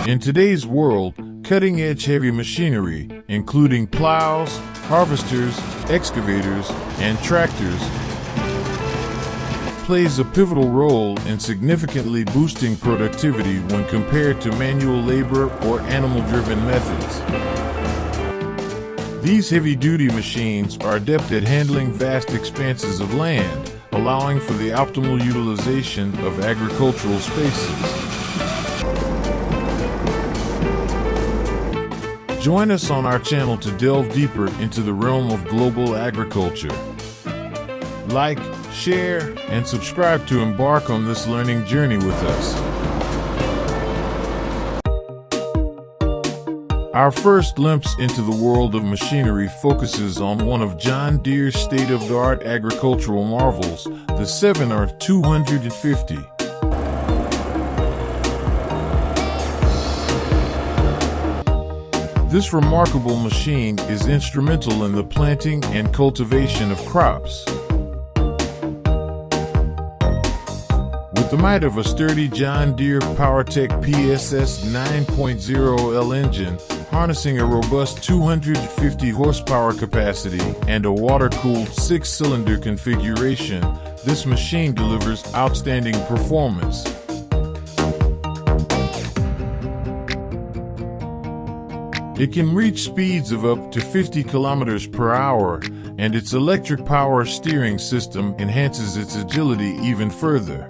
In today's world, cutting-edge heavy machinery, including plows, harvesters, excavators, and tractors, plays a pivotal role in significantly boosting productivity when compared to manual labor or animal-driven methods. These heavy-duty machines are adept at handling vast expanses of land, allowing for the optimal utilization of agricultural spaces. Join us on our channel to delve deeper into the realm of global agriculture. Like, share, and subscribe to embark on this learning journey with us. Our first glimpse into the world of machinery focuses on one of John Deere's state-of-the-art agricultural marvels, the 7R250. This remarkable machine is instrumental in the planting and cultivation of crops. With the might of a sturdy John Deere PowerTech PSS 9.0L engine, harnessing a robust 250 horsepower capacity and a water-cooled 6-cylinder configuration, this machine delivers outstanding performance. It can reach speeds of up to 50 kilometers per hour, and its electric power steering system enhances its agility even further.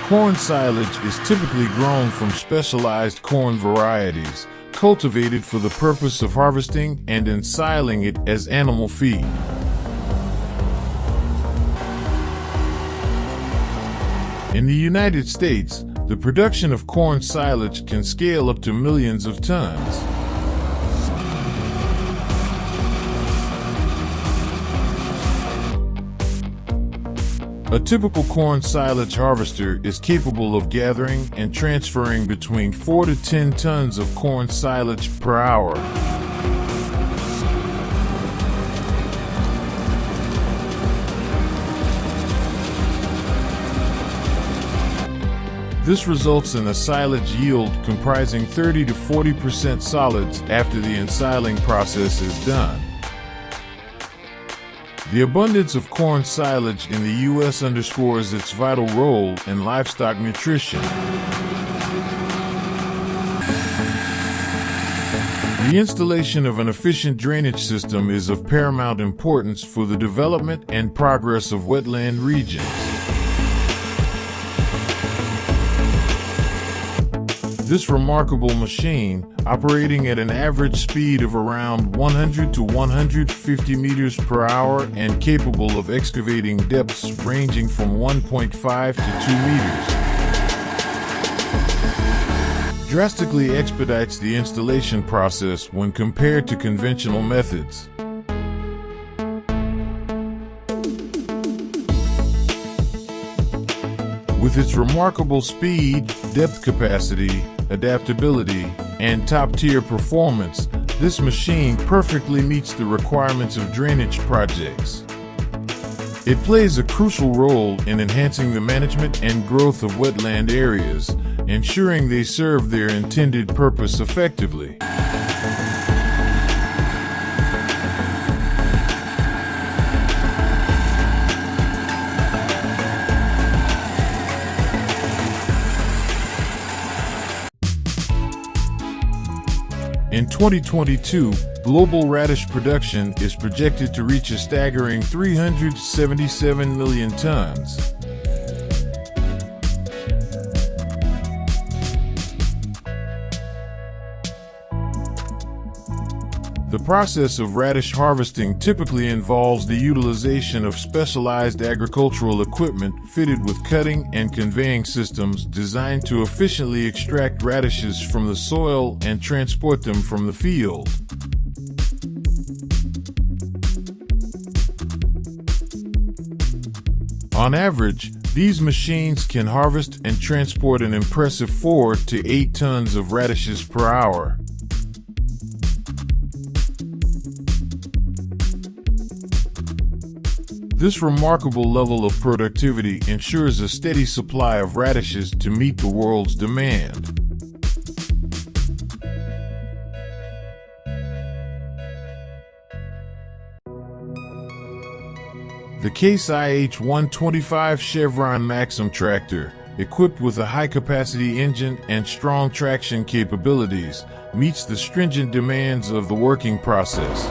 Corn silage is typically grown from specialized corn varieties, cultivated for the purpose of harvesting and ensiling it as animal feed. In the United States, the production of corn silage can scale up to millions of tons. A typical corn silage harvester is capable of gathering and transferring between 4 to 10 tons of corn silage per hour. This results in a silage yield comprising 30 to 40% solids after the ensiling process is done. The abundance of corn silage in the U.S. underscores its vital role in livestock nutrition. The installation of an efficient drainage system is of paramount importance for the development and progress of wetland regions. This remarkable machine, operating at an average speed of around 100 to 150 meters per hour and capable of excavating depths ranging from 1.5 to 2 meters, drastically expedites the installation process when compared to conventional methods. With its remarkable speed, depth capacity, adaptability, and top-tier performance, this machine perfectly meets the requirements of drainage projects. It plays a crucial role in enhancing the management and growth of wetland areas, ensuring they serve their intended purpose effectively. In 2022, global radish production is projected to reach a staggering 377 million tons. The process of radish harvesting typically involves the utilization of specialized agricultural equipment fitted with cutting and conveying systems designed to efficiently extract radishes from the soil and transport them from the field. On average, these machines can harvest and transport an impressive 4 to 8 tons of radishes per hour. This remarkable level of productivity ensures a steady supply of radishes to meet the world's demand. The Case IH-125 Chevron Maxim tractor, equipped with a high-capacity engine and strong traction capabilities, meets the stringent demands of the working process.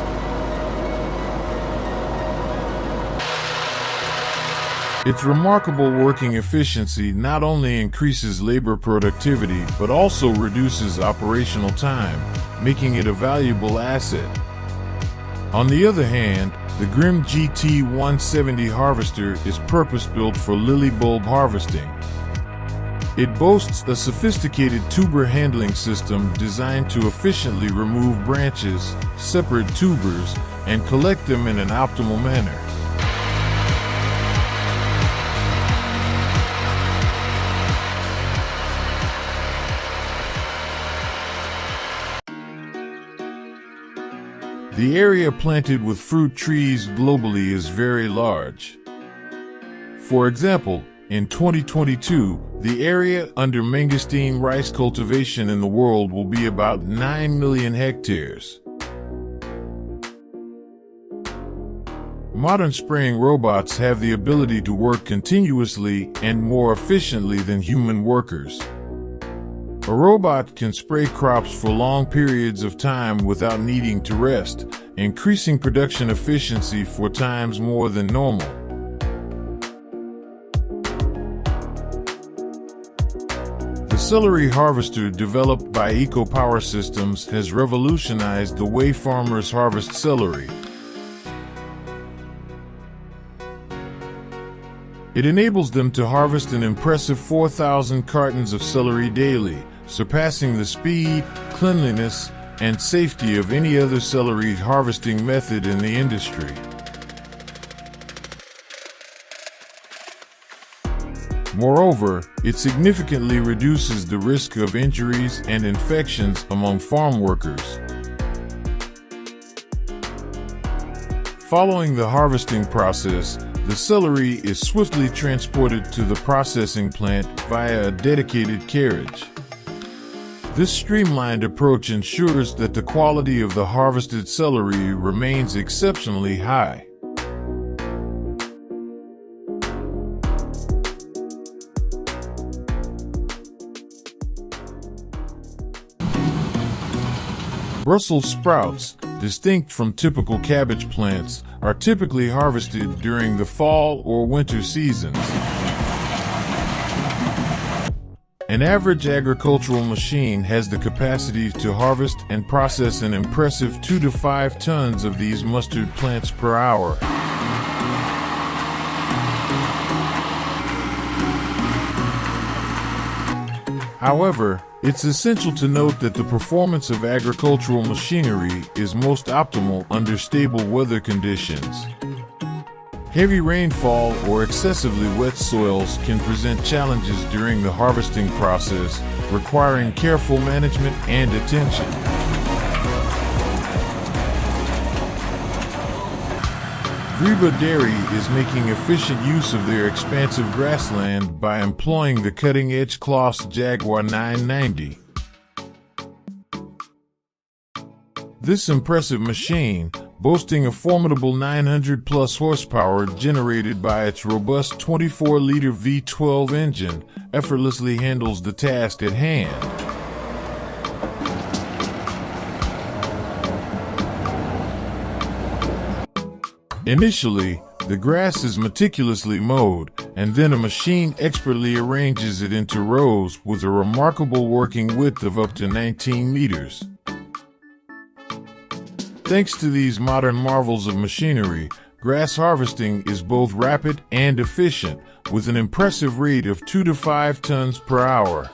Its remarkable working efficiency not only increases labor productivity but also reduces operational time, making it a valuable asset. On the other hand, the Grimm GT170 harvester is purpose-built for lily bulb harvesting. It boasts a sophisticated tuber handling system designed to efficiently remove branches, separate tubers, and collect them in an optimal manner. The area planted with fruit trees globally is very large. For example, in 2022, the area under mangosteen rice cultivation in the world will be about 9 million hectares. Modern spraying robots have the ability to work continuously and more efficiently than human workers. A robot can spray crops for long periods of time without needing to rest, increasing production efficiency 4 times more than normal. The celery harvester developed by EcoPower Systems has revolutionized the way farmers harvest celery. It enables them to harvest an impressive 4,000 cartons of celery daily, surpassing the speed, cleanliness, and safety of any other celery harvesting method in the industry. Moreover, it significantly reduces the risk of injuries and infections among farm workers. Following the harvesting process, the celery is swiftly transported to the processing plant via a dedicated carriage. This streamlined approach ensures that the quality of the harvested celery remains exceptionally high. Brussels sprouts, distinct from typical cabbage plants, are typically harvested during the fall or winter seasons. An average agricultural machine has the capacity to harvest and process an impressive 2 to 5 tons of these mustard plants per hour. However, it's essential to note that the performance of agricultural machinery is most optimal under stable weather conditions. Heavy rainfall or excessively wet soils can present challenges during the harvesting process, requiring careful management and attention. Vreba Dairy is making efficient use of their expansive grassland by employing the cutting-edge Kloss Jaguar 990. This impressive machine, boasting a formidable 900-plus horsepower generated by its robust 24-liter V12 engine, effortlessly handles the task at hand. Initially, the grass is meticulously mowed, and then a machine expertly arranges it into rows with a remarkable working width of up to 19 meters. Thanks to these modern marvels of machinery, grass harvesting is both rapid and efficient, with an impressive rate of 2 to 5 tons per hour.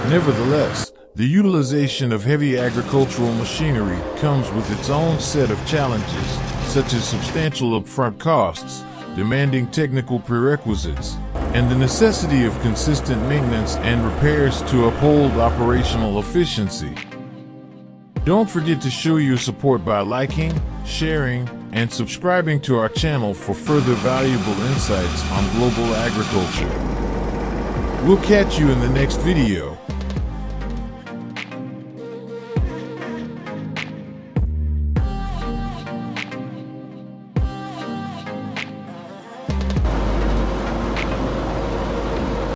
Nevertheless, the utilization of heavy agricultural machinery comes with its own set of challenges, such as substantial upfront costs, demanding technical prerequisites, and the necessity of consistent maintenance and repairs to uphold operational efficiency. Don't forget to show your support by liking, sharing, and subscribing to our channel for further valuable insights on global agriculture. We'll catch you in the next video.